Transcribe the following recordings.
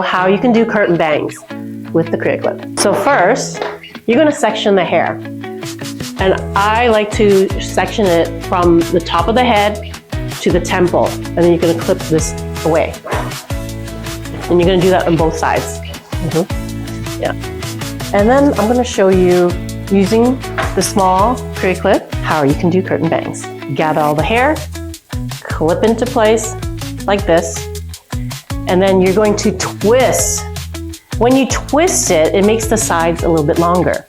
How you can do curtain bangs with the CreaClip. So first, you're going to section the hair. And I like to section it from the top of the head to the temple. And then you're going to clip this away. And you're going to do that on both sides. Yeah. And then I'm going to show you using the small CreaClip how you can do curtain bangs. Gather all the hair, clip into place like this, and then you're going to twist. When you twist it, it makes the sides a little bit longer.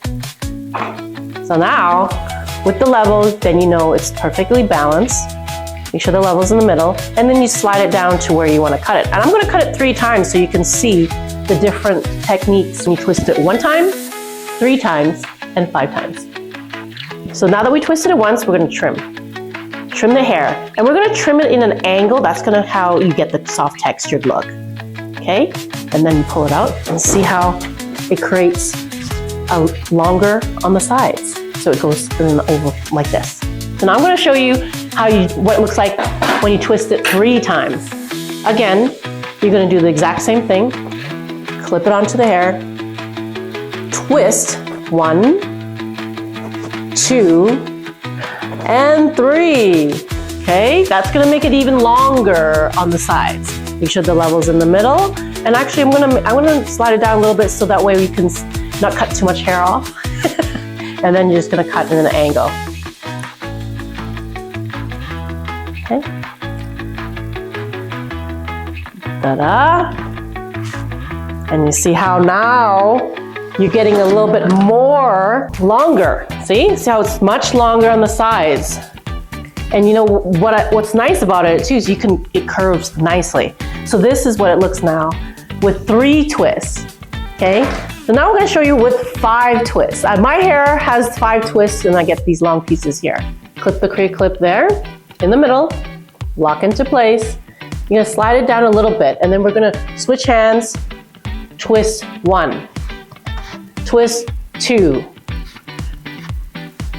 So now, with the levels, then you know it's perfectly balanced. Make sure the level's in the middle, and then you slide it down to where you want to cut it. And I'm going to cut it 3 times so you can see the different techniques. You twist it 1 time, 3 times, and 5 times. So now that we twisted it once, we're going to trim the hair. And we're going to trim it in an angle. That's going to how you get the soft textured look. Okay? And then you pull it out and see how it creates a longer on the sides. So it goes in an oval like this. So now I'm going to show you what it looks like when you twist it 3 times. Again, you're going to do the exact same thing. Clip it onto the hair. Twist 1, 2, and 3. Okay, that's going to make it even longer on the sides. Make sure the level's in the middle. And actually, I'm gonna slide it down a little bit so that way we can not cut too much hair off. And then you're just gonna cut in an angle. Okay. Ta-da! And you see how now you're getting a little bit more longer. See how it's much longer on the sides. And you know what's nice about it too is it curves nicely. So this is what it looks now with 3 twists. Okay. So now I'm going to show you with 5 twists. My hair has 5 twists, and I get these long pieces here. Clip the CreaClip there in the middle, lock into place. You're going to slide it down a little bit, and then we're going to switch hands. Twist 1, twist 2,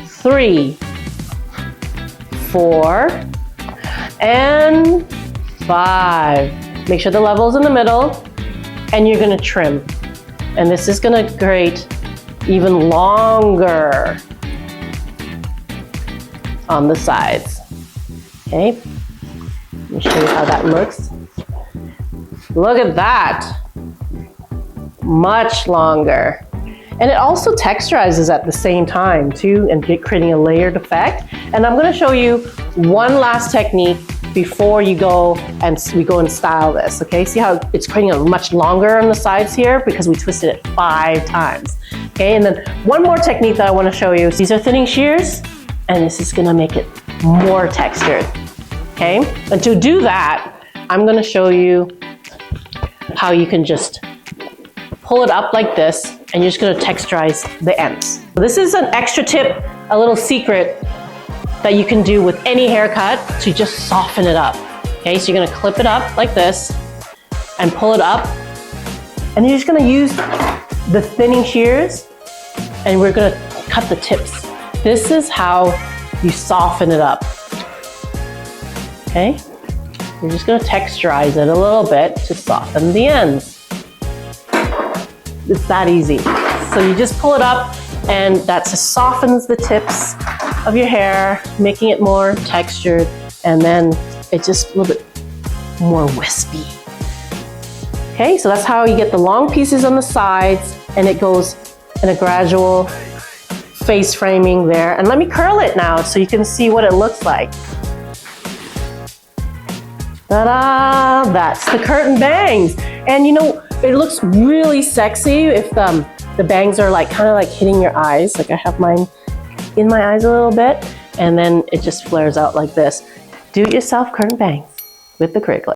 3, 4, and 5. Make sure the level's in the middle, and you're going to trim. And this is going to create even longer on the sides. Okay, let me show you how that looks. Look at that. Much longer. And it also texturizes at the same time too, and creating a layered effect. And I'm going to show you one last technique before we go and style this. Okay, see how it's creating a much longer on the sides here because we twisted it 5 times. Okay, and then one more technique that I want to show you. These are thinning shears, and this is going to make it more textured. Okay, and to do that, I'm going to show you how you can just pull it up like this, and you're just going to texturize the ends. This is an extra tip, a little secret that you can do with any haircut to just soften it up. Okay, so you're going to clip it up like this and pull it up, and you're just going to use the thinning shears, and we're going to cut the tips. This is how you soften it up. Okay, you're just going to texturize it a little bit to soften the ends. It's that easy. So you just pull it up, and that just softens the tips of your hair, making it more textured, and then it's just a little bit more wispy. Okay, so that's how you get the long pieces on the sides, and it goes in a gradual face framing there. And let me curl it now so you can see what it looks like. Ta-da! That's the curtain bangs. And you know, it looks really sexy if the bangs are kind of hitting your eyes. Like I have mine in my eyes a little bit, and then it just flares out like this. Do it yourself curtain bangs with the CreaClip.